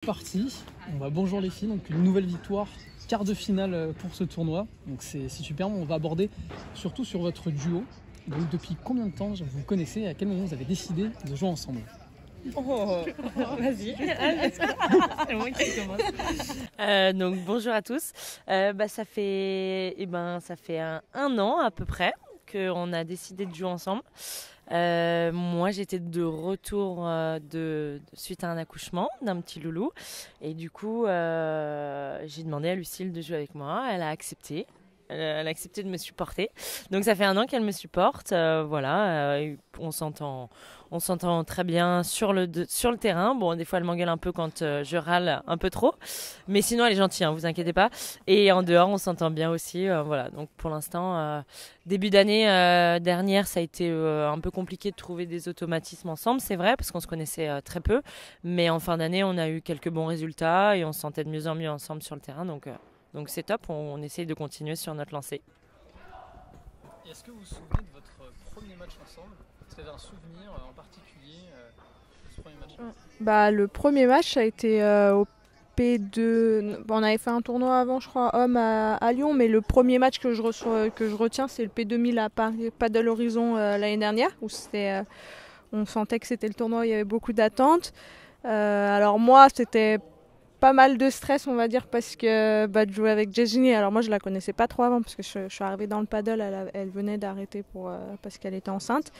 Parti. Bonjour les filles, donc une nouvelle victoire, quart de finale pour ce tournoi. Donc c'est super, on va aborder surtout sur votre duo. Donc depuis combien de temps vous vous connaissez et à quel moment vous avez décidé de jouer ensemble? Vas-y, c'est moi qui commence. Donc bonjour à tous. Ça fait un an à peu près qu'on a décidé de jouer ensemble. Moi j'étais de retour suite à un accouchement d'un petit loulou et du coup j'ai demandé à Lucille de jouer avec moi. Elle a accepté. Elle a accepté de me supporter. Donc ça fait un an qu'elle me supporte. On s'entend très bien sur le terrain. Bon, des fois elle m'engueule un peu quand je râle un peu trop, mais sinon elle est gentille, hein, vous inquiétez pas. Et en dehors on s'entend bien aussi. Donc pour l'instant, début d'année dernière, ça a été un peu compliqué de trouver des automatismes ensemble, c'est vrai, parce qu'on se connaissait très peu. Mais en fin d'année, on a eu quelques bons résultats et on se sentait de mieux en mieux ensemble sur le terrain. Donc c'est top, on essaye de continuer sur notre lancée. Est-ce que vous vous souvenez de votre premier match ensemble? Est-ce que vous avez un souvenir en particulier de ce premier match? Le premier match, ça a été au P2. On avait fait un tournoi avant, je crois, homme à Lyon, mais le premier match que je retiens, c'est le P2000 à Paris, Paddle Horizon l'année dernière, où on sentait que c'était le tournoi où il y avait beaucoup d'attentes. Alors moi, c'était pas mal de stress, on va dire, parce que de jouer avec Jessie. Alors moi je la connaissais pas trop avant parce que je suis arrivée dans le paddle, elle venait d'arrêter parce qu'elle était enceinte,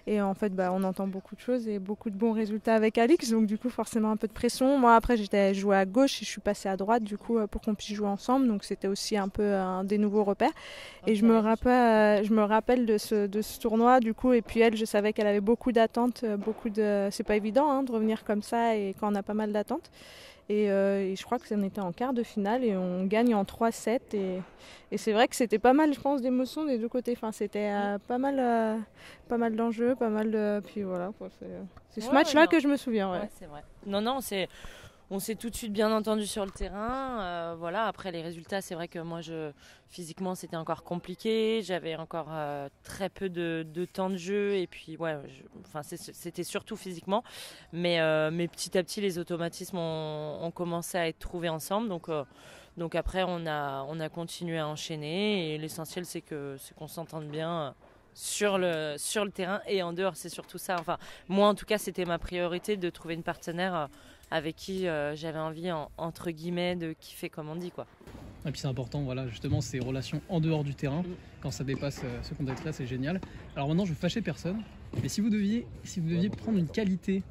et en fait on entend beaucoup de choses et beaucoup de bons résultats avec Alix, donc du coup forcément un peu de pression. Moi après j'étais jouée à gauche et je suis passée à droite du coup pour qu'on puisse jouer ensemble, donc c'était aussi un peu des nouveaux repères. Et je me rappelle de ce tournoi du coup, et puis elle, je savais qu'elle avait beaucoup d'attentes, c'est pas évident hein, de revenir comme ça et quand on a pas mal d'attentes. Et je crois que ça en était en quart de finale et on gagne en 3-7. Et c'est vrai que c'était pas mal, je pense, d'émotions des deux côtés. Enfin, c'était pas mal d'enjeux, pas mal de... Puis voilà, c'est ce match-là que je me souviens. Ouais, c'est vrai. On s'est tout de suite bien entendu sur le terrain. Après les résultats, c'est vrai que moi, physiquement, c'était encore compliqué. J'avais encore très peu de temps de jeu. Et puis, c'était surtout physiquement. Mais petit à petit, les automatismes ont commencé à être trouvés ensemble. Donc après, on a continué à enchaîner. Et l'essentiel, c'est qu'on s'entende bien sur le terrain et en dehors. C'est surtout ça. Enfin, moi, en tout cas, c'était ma priorité de trouver une partenaire avec qui j'avais envie, entre guillemets, de kiffer, comme on dit, quoi. Et puis c'est important, justement, ces relations en dehors du terrain, quand ça dépasse ce contexte-là, c'est génial. Alors maintenant, je veux fâcher personne, mais si vous deviez prendre une qualité,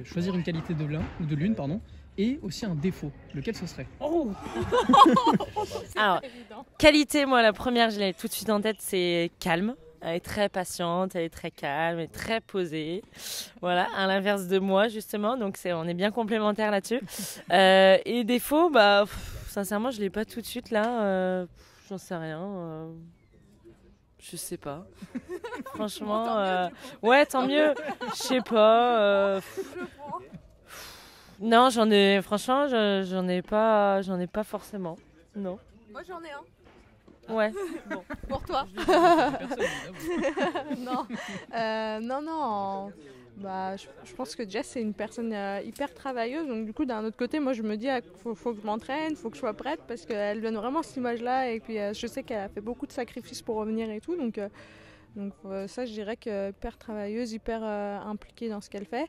choisir une qualité de l'une, et aussi un défaut, lequel ce serait? Alors, qualité, moi, la première, je l'ai tout de suite en tête, c'est calme. Elle est très patiente, elle est très calme, elle est très posée. Voilà, à l'inverse de moi, justement. Donc, on est bien complémentaires là-dessus. Et défaut, sincèrement, je ne l'ai pas tout de suite là. J'en sais rien. Je sais pas. Franchement, ouais, tant mieux. Je sais pas. Non, j'en ai pas forcément. Non. Moi, j'en ai un. Ouais. Bon. Pour toi. Non. Non. Je pense que Jess c'est une personne hyper travailleuse, donc du coup d'un autre côté moi je me dis faut que je m'entraîne, faut que je sois prête, parce qu'elle donne vraiment cette image là, et puis je sais qu'elle a fait beaucoup de sacrifices pour revenir et tout, donc ça je dirais que hyper travailleuse, hyper impliquée dans ce qu'elle fait.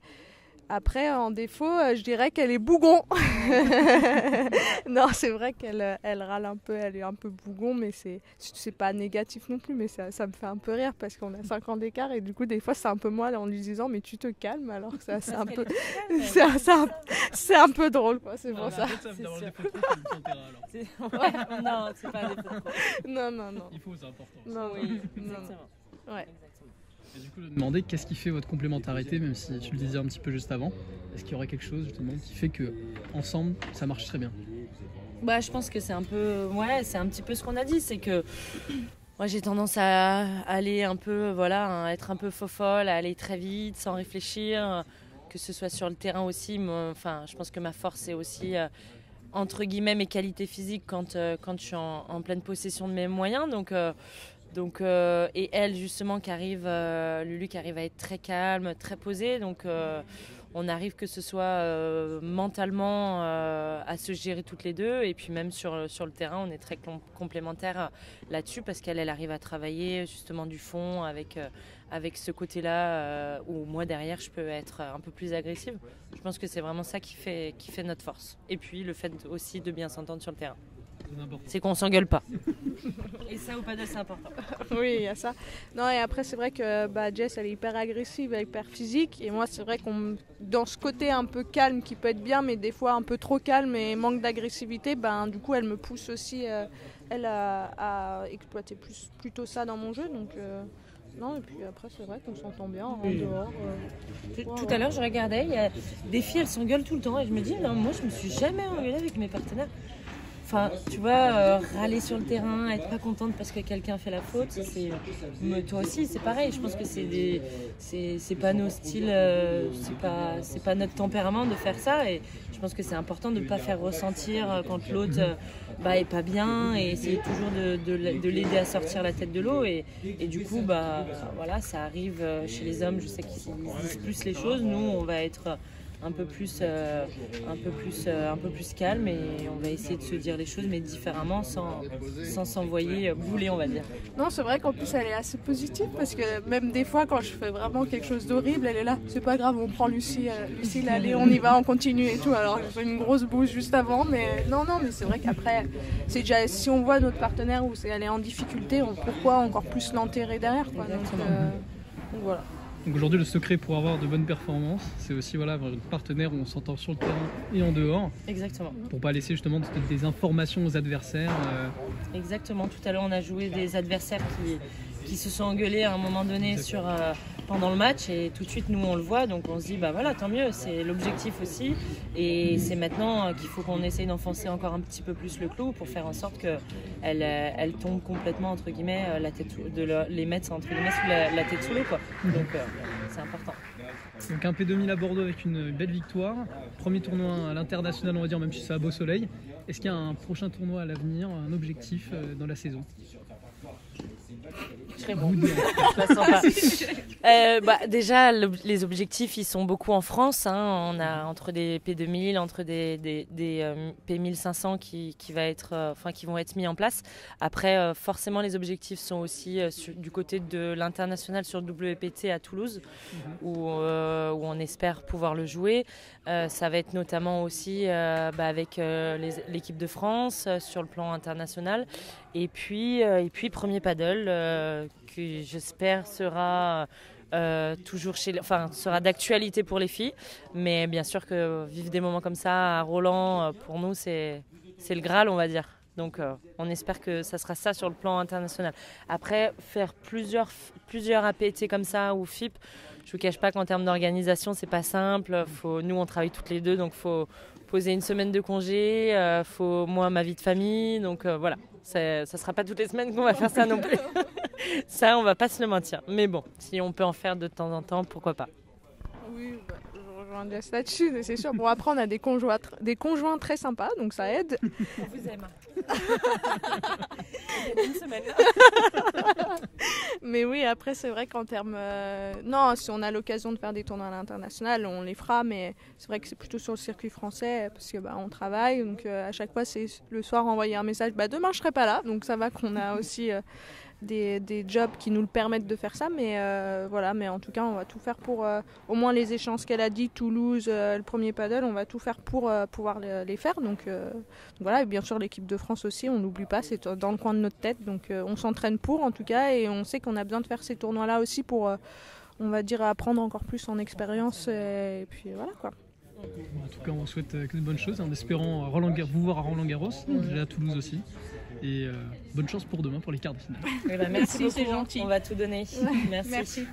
Après, en défaut, je dirais qu'elle est bougon. Non, c'est vrai qu'elle râle un peu, elle est un peu bougon, mais c'est pas négatif non plus, mais ça me fait un peu rire parce qu'on a 5 ans d'écart, et du coup, des fois, c'est un peu moi en lui disant mais tu te calmes, alors que c'est un peu... c'est un peu drôle, quoi, c'est pour ça. Non, c'est pas un défaut. Non. Il faut, c'est important. Non, oui, exactement. Ouais. Et du coup, je me demandais qu'est-ce qui fait votre complémentarité, même si tu le disais un petit peu juste avant. Est-ce qu'il y aurait quelque chose justement qui fait que ensemble ça marche très bien? Je pense que c'est un peu, c'est un petit peu ce qu'on a dit, c'est que moi j'ai tendance à aller un peu, à être un peu faux-folle, à aller très vite, sans réfléchir, que ce soit sur le terrain aussi. Je pense que ma force c'est aussi entre guillemets mes qualités physiques quand je suis en pleine possession de mes moyens. Et elle justement Lulu qui arrive à être très calme, très posée. Donc on arrive que ce soit mentalement à se gérer toutes les deux, et puis même sur le terrain on est très complémentaires là-dessus, parce qu'elle arrive à travailler justement du fond avec ce côté-là où moi derrière je peux être un peu plus agressive. Je pense que c'est vraiment ça qui fait notre force, et puis le fait aussi de bien s'entendre sur le terrain. C'est qu'on s'engueule pas. Et ça au paddle c'est important. Oui, il y a ça. Non, et après c'est vrai que Jess elle est hyper agressive, elle est hyper physique, et moi c'est vrai qu'on dans ce côté un peu calme qui peut être bien, mais des fois un peu trop calme et manque d'agressivité, du coup elle me pousse aussi elle à exploiter plutôt ça dans mon jeu, donc non, et puis après c'est vrai qu'on s'entend bien en dehors. Tout à l'heure je regardais, il y a des filles elles s'engueulent tout le temps, et je me dis non, moi je me suis jamais engueulée avec mes partenaires. Enfin, tu vois, râler sur le terrain, être pas contente parce que quelqu'un fait la faute, mais toi aussi, c'est pareil. Je pense que c'est pas nos styles, c'est pas notre tempérament de faire ça. Et je pense que c'est important de ne pas faire ressentir quand l'autre est pas bien, et essayer toujours de l'aider à sortir la tête de l'eau. Et du coup, voilà, ça arrive chez les hommes. Je sais qu'ils disent plus les choses. Nous, on va être un peu plus calme, et on va essayer de se dire les choses mais différemment, sans s'envoyer bouler, on va dire. Non, c'est vrai qu'en plus elle est assez positive, parce que même des fois quand je fais vraiment quelque chose d'horrible, elle est là, c'est pas grave, on prend Lucie, allez, on y va, on continue et tout. Alors je fais une grosse bouse juste avant, mais non, mais c'est vrai qu'après c'est déjà, si on voit notre partenaire où elle est en difficulté, pourquoi encore plus l'enterrer derrière, quoi. Donc voilà. Donc aujourd'hui, le secret pour avoir de bonnes performances, c'est aussi avoir un partenaire où on s'entend sur le terrain et en dehors. Exactement. Pour pas laisser justement des informations aux adversaires. Exactement. Tout à l'heure, on a joué des adversaires qui se sont engueulés à un moment donné pendant le match, et tout de suite nous on le voit, donc on se dit voilà, tant mieux, c'est l'objectif aussi, et c'est maintenant qu'il faut qu'on essaye d'enfoncer encore un petit peu plus le clou pour faire en sorte qu'elle tombe complètement entre guillemets les mettre entre guillemets sous la tête sous l'eau, quoi. Donc c'est important. Donc un P2000 à Bordeaux avec une belle victoire, premier tournoi à l'international, on va dire, même si c'est à beau soleil. Est-ce qu'il y a un prochain tournoi à l'avenir, un objectif dans la saison? Très bon. Déjà, les objectifs, ils sont beaucoup en France. On a entre des P2000, entre des P1500 qui vont être mis en place. Après, forcément, les objectifs sont aussi du côté de l'international sur WPT à Toulouse, où on espère pouvoir le jouer. Ça va être notamment aussi avec l'équipe de France sur le plan international. Et puis premier paddle que j'espère sera toujours sera d'actualité pour les filles, mais bien sûr que vivre des moments comme ça à Roland, pour nous c'est le Graal, on va dire. Donc on espère que ça sera ça sur le plan international. Après, faire plusieurs APT comme ça ou FIP, je vous cache pas qu'en termes d'organisation c'est pas simple. Nous on travaille toutes les deux, donc faut poser une semaine de congé, moi ma vie de famille, donc voilà. Ça sera pas toutes les semaines qu'on va faire ça non plus. Ça, on va pas se le mentir. Mais bon, si on peut en faire de temps en temps, pourquoi pas. Oui, je rejoins Jess là-dessus, c'est sûr. Bon, après, on a des conjoints très sympas, donc ça aide. On vous aime. Une semaine. Mais oui, après, c'est vrai qu'en termes... Non, si on a l'occasion de faire des tournois à l'international, on les fera, mais c'est vrai que c'est plutôt sur le circuit français, parce que on travaille, donc à chaque fois, c'est le soir envoyer un message, demain, je serai pas là, donc ça va qu'on a aussi... des jobs qui nous le permettent de faire ça, mais voilà, mais en tout cas on va tout faire pour au moins les échéances qu'elle a dit, Toulouse, le premier paddle, on va tout faire pour pouvoir les faire, donc voilà, et bien sûr l'équipe de France aussi, on n'oublie pas, c'est dans le coin de notre tête, donc on s'entraîne pour en tout cas, et on sait qu'on a besoin de faire ces tournois là aussi pour on va dire apprendre encore plus en expérience, et puis voilà quoi. En tout cas on souhaite que de bonnes choses, en espérant vous voir à Roland-Garros, à Toulouse aussi. Et bonne chance pour demain pour les quarts de finale. Merci beaucoup, c'est gentil. On va tout donner. Merci.